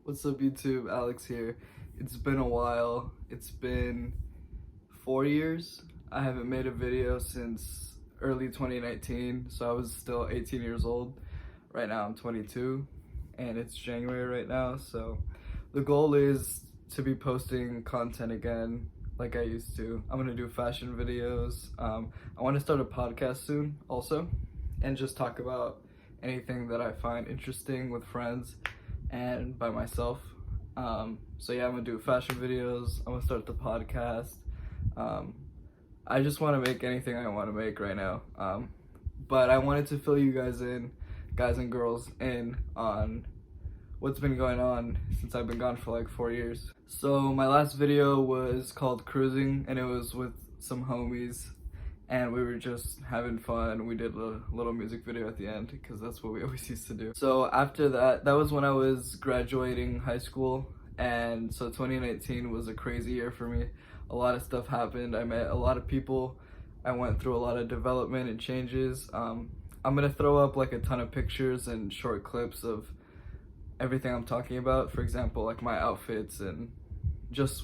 What's up YouTube, Alex here. It's been a while. It's been 4 years. I haven't made a video since early 2019, so I was still 18 years old. Right now I'm 22 and it's January right now, so the goal is to be posting content again like I used to. I'm gonna do fashion videos. I want to start a podcast soon also and just talk about anything that I find interesting with friends and by myself. So yeah, I'm gonna do fashion videos. I'm gonna start the podcast. I just want to make anything I want to make right now. But I wanted to fill you guys and girls in on what's been going on since I've been gone for like 4 years. So my last video was called Cruising, and it was with some homies, and we were just having fun. We did a little music video at the end because that's what we always used to do. So after that was when I was graduating high school, and so 2019 was a crazy year for me. A lot of stuff happened. I met a lot of people. I went through a lot of development and changes. I'm gonna throw up like a ton of pictures and short clips of everything I'm talking about. For example, like my outfits, and just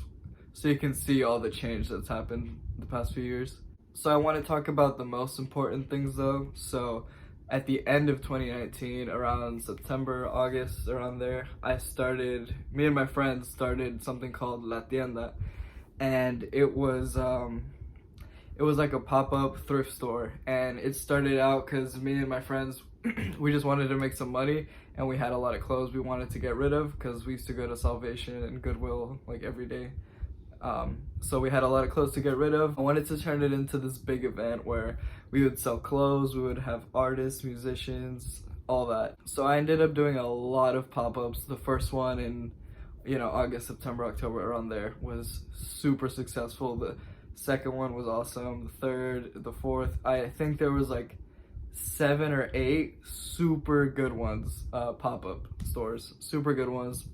so you can see all the change that's happened the past few years. So I want to talk about the most important things though. So at the end of 2019, around September, August, around there, me and my friends started something called La Tienda, and it was like a pop-up thrift store. And it started out because me and my friends, we just wanted to make some money, and we had a lot of clothes we wanted to get rid of because we used to go to Salvation and Goodwill like every day. So we had a lot of clothes to get rid of. I wanted to turn it into this big event where we would sell clothes, we would have artists, musicians, all that. So I ended up doing a lot of pop-ups. The first one in, August, September, October, around there, was super successful. The second one was awesome. The third, the fourth, I think there was like 7 or 8 super good ones, pop-up stores, super good ones.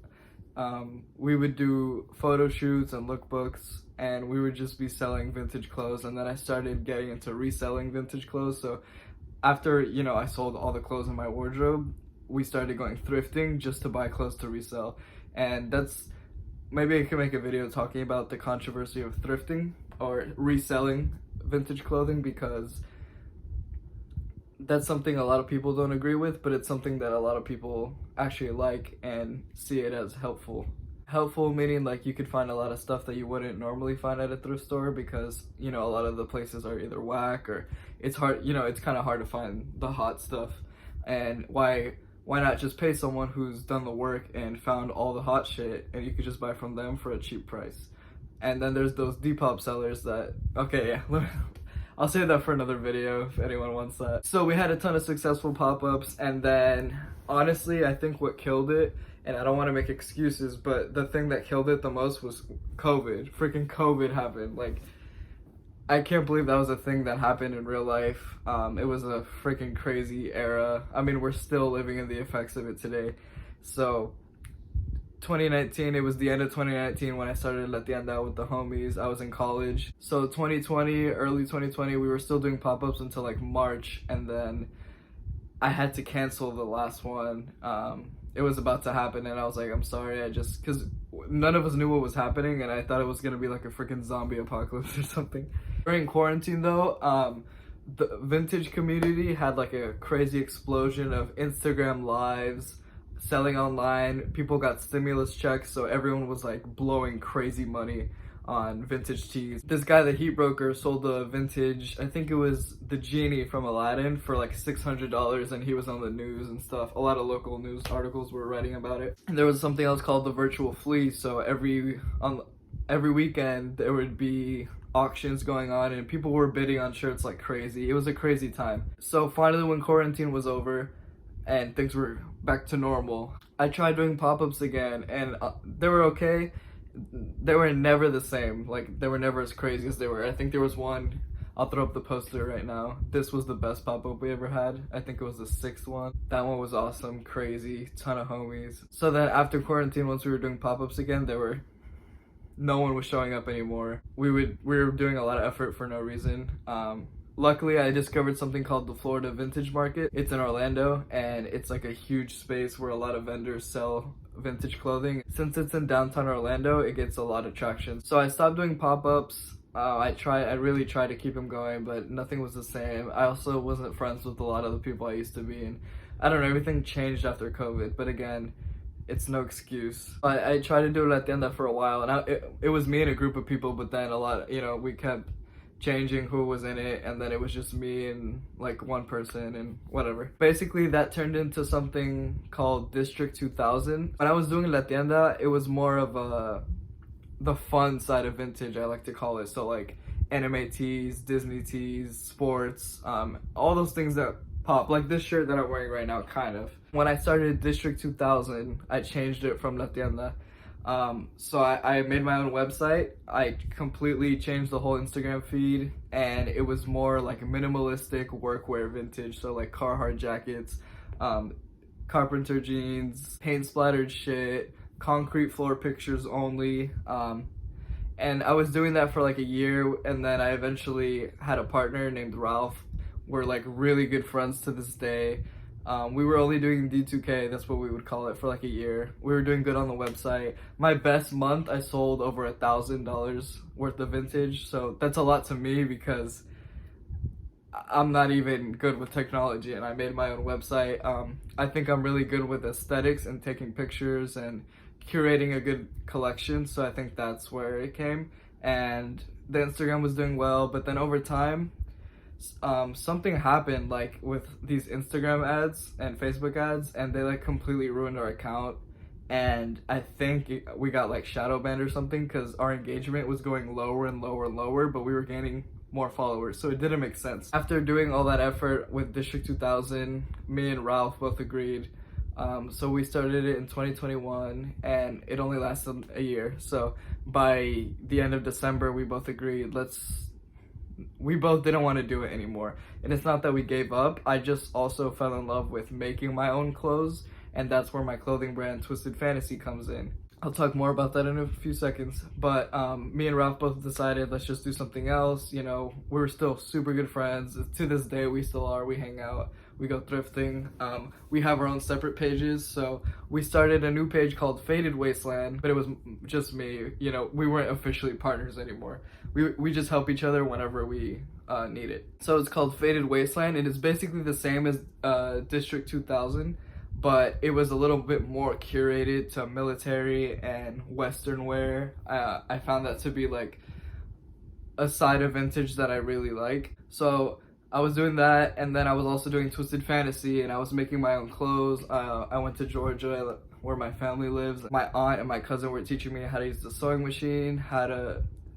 We would do photo shoots and lookbooks, and we would just be selling vintage clothes. And then I started getting into reselling vintage clothes. So after, I sold all the clothes in my wardrobe, we started going thrifting just to buy clothes to resell. And maybe I can make a video talking about the controversy of thrifting or reselling vintage clothing, because that's something a lot of people don't agree with, but it's something that a lot of people actually like and see it as helpful. Helpful meaning like you could find a lot of stuff that you wouldn't normally find at a thrift store, because a lot of the places are either whack, or it's hard, it's kind of hard to find the hot stuff. And why not just pay someone who's done the work and found all the hot shit, and you could just buy from them for a cheap price. And then there's those Depop sellers that, okay, yeah, I'll save that for another video if anyone wants that. So we had a ton of successful pop-ups, and then honestly, I think what killed it, and I don't want to make excuses, but the thing that killed it the most was COVID. Freaking COVID happened. Like, I can't believe that was a thing that happened in real life. It was a freaking crazy era. I mean, we're still living in the effects of it today. So 2019, it was the end of 2019 when I started La Tienda with the homies. I was in college. So 2020, early 2020, we were still doing pop-ups until like March, and then I had to cancel the last one. It was about to happen, and I was like, I'm sorry, because none of us knew what was happening, and I thought it was gonna be like a freaking zombie apocalypse or something. During quarantine though, the vintage community had like a crazy explosion of Instagram lives, selling online. People got stimulus checks, so everyone was like blowing crazy money on vintage tees. This guy, the Heat Broker, sold a vintage, I think it was the genie from Aladdin, for like $600, and he was on the news and stuff. A lot of local news articles were writing about it. And there was something else called the virtual flea, so every weekend there would be auctions going on, and people were bidding on shirts like crazy. It was a crazy time. So finally, when quarantine was over and things were back to normal, I tried doing pop-ups again, and they were okay. They were never the same. Like, they were never as crazy as they were. I think there was one, I'll throw up the poster right now. This was the best pop-up we ever had. I think it was the 6th one. That one was awesome, crazy, ton of homies. So then after quarantine, once we were doing pop-ups again, no one was showing up anymore. We were doing a lot of effort for no reason. Luckily, I discovered something called the Florida Vintage Market. It's in Orlando, and it's like a huge space where a lot of vendors sell vintage clothing. Since it's in downtown Orlando, it gets a lot of traction. So I stopped doing pop-ups. I really tried to keep them going, but nothing was the same. I also wasn't friends with a lot of the people I used to be, and I don't know, everything changed after COVID, but again, it's no excuse. I tried to do it at the end of for a while, and it was me and a group of people, but then a lot, we kept changing who was in it, and then it was just me and like one person and whatever. Basically, that turned into something called District 2000. When I was doing La Tienda, it was more of the fun side of vintage, I like to call it. So like anime tees, Disney tees, sports, all those things that pop, like this shirt that I'm wearing right now, kind of. When I started District 2000, I changed it from La Tienda. So I made my own website. I completely changed the whole Instagram feed, and it was more like minimalistic workwear vintage. So like Carhartt jackets, carpenter jeans, paint splattered shit, concrete floor pictures only. And I was doing that for like a year, and then I eventually had a partner named Ralph. We're like really good friends to this day. We were only doing D2K, that's what we would call it, for like a year. We were doing good on the website. My best month, I sold over $1,000 worth of vintage. So that's a lot to me because I'm not even good with technology, and I made my own website. I think I'm really good with aesthetics and taking pictures and curating a good collection. So I think that's where it came. And the Instagram was doing well, but then over time, something happened like with these Instagram ads and Facebook ads, and they like completely ruined our account. And I think we got like shadow banned or something because our engagement was going lower and lower and lower, but we were gaining more followers, so it didn't make sense. After doing all that effort with District 2000, me and Ralph both agreed. So we started it in 2021, and it only lasted a year. So by the end of December, we both agreed, we both didn't want to do it anymore. And it's not that we gave up, I just also fell in love with making my own clothes, and that's where my clothing brand Twisted Fantasy comes in. I'll talk more about that in a few seconds, but me and Ralph both decided let's just do something else. We're still super good friends. To this day, we still are. We hang out, we go thrifting. We have our own separate pages, so we started a new page called Faded Wasteland, but it was just me. We weren't officially partners anymore. We just help each other whenever we need it. So it's called Faded Wasteland, and it's basically the same as District 2000, but it was a little bit more curated to military and Western wear. I found that to be like a side of vintage that I really like. So I was doing that, and then I was also doing Twisted Fantasy, and I was making my own clothes. I went to Georgia, where my family lives. My aunt and my cousin were teaching me how to use the sewing machine,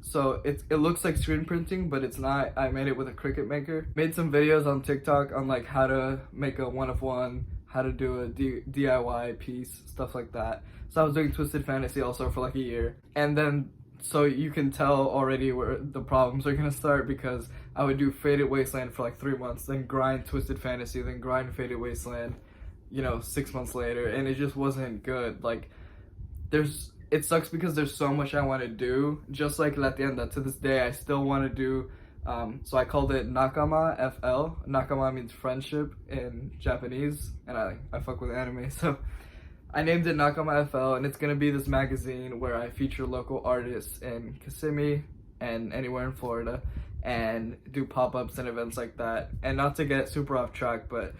so it looks like screen printing, but it's not. I made it with a Cricut maker. Made some videos on TikTok on like how to make a one-of-one, how to do a DIY piece, stuff like that. So I was doing Twisted Fantasy also for like a year. And then, so you can tell already where the problems are gonna start, because I would do Faded Wasteland for like 3 months, then grind Twisted Fantasy, then grind Faded Wasteland, 6 months later, and it just wasn't good. Like, it sucks because there's so much I want to do, just like La Tienda. To this day, I still want to do, so I called it Nakama FL. Nakama means friendship in Japanese, and I fuck with anime, so I named it Nakama FL, and it's going to be this magazine where I feature local artists in Kissimmee and anywhere in Florida, and do pop-ups and events like that. And not to get super off track, but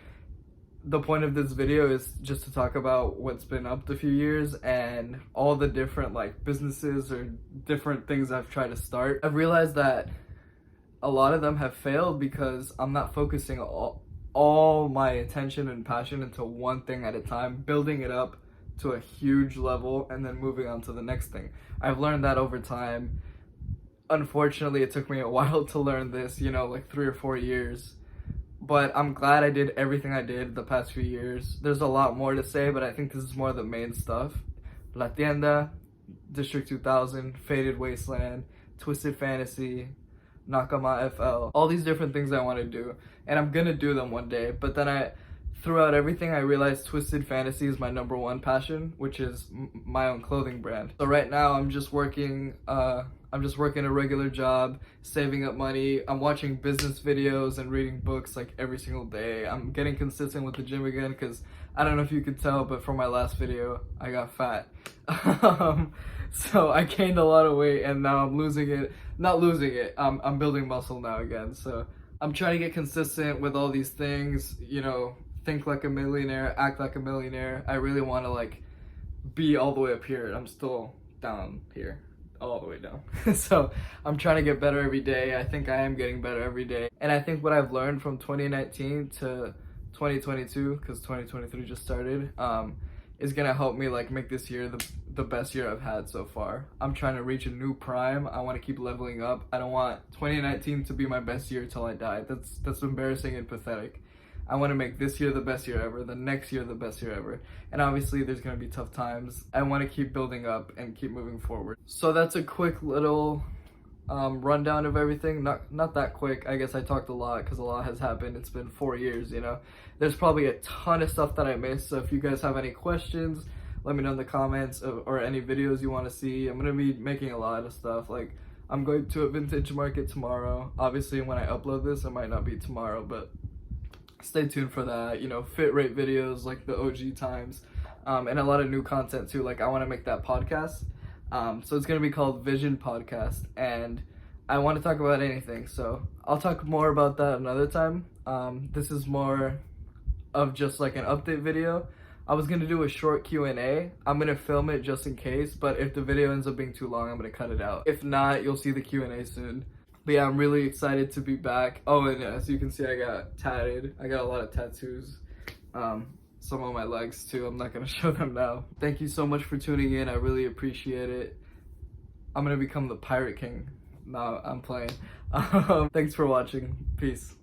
the point of this video is just to talk about what's been up the few years and all the different like businesses or different things I've tried to start. I've realized that a lot of them have failed because I'm not focusing all my attention and passion into one thing at a time, building it up to a huge level and then moving on to the next thing. I've learned that over time. Unfortunately, it took me a while to learn this, like 3 or 4 years. But I'm glad I did everything I did the past few years. There's a lot more to say, but I think this is more of the main stuff. La Tienda, District 2000, Faded Wasteland, Twisted Fantasy, Nakama FL. All these different things I want to do. And I'm going to do them one day. But then throughout everything, I realized Twisted Fantasy is my number one passion, which is my own clothing brand. So right now I'm just working a regular job, saving up money. I'm watching business videos and reading books like every single day. I'm getting consistent with the gym again because I don't know if you could tell, but from my last video, I got fat. So I gained a lot of weight and now I'm losing it. Not losing it, I'm building muscle now again. So I'm trying to get consistent with all these things, you know, think like a millionaire, act like a millionaire. I really want to like be all the way up here. I'm still down here, all the way down. So I'm trying to get better every day. I think I am getting better every day. And I think what I've learned from 2019 to 2022, because 2023 just started, is gonna help me like make this year the best year I've had so far. I'm trying to reach a new prime. I want to keep leveling up. I don't want 2019 to be my best year till I die. That's embarrassing and pathetic. I want to make this year the best year ever, the next year the best year ever. And obviously there's going to be tough times. I want to keep building up and keep moving forward. So that's a quick little rundown of everything. Not that quick. I guess I talked a lot because a lot has happened. It's been 4 years, you know. There's probably a ton of stuff that I missed. So if you guys have any questions, let me know in the comments, or any videos you want to see. I'm going to be making a lot of stuff. Like, I'm going to a vintage market tomorrow. Obviously when I upload this, it might not be tomorrow, but stay tuned for that. You know, fit rate videos like the OG times, and a lot of new content too. Like, I want to make that podcast, so it's gonna be called Vision Podcast, and I want to talk about anything, so I'll talk more about that another time. This is more of just like an update video. I was gonna do a short Q&A. I'm gonna film it just in case, but if the video ends up being too long, I'm gonna cut it out. If not, you'll see the Q&A soon. But yeah, I'm really excited to be back. Oh, and as you can see, I got tatted. I got a lot of tattoos. Some on my legs too. I'm not gonna show them now. Thank you so much for tuning in. I really appreciate it. I'm gonna become the Pirate King. No, I'm playing. Thanks for watching. Peace.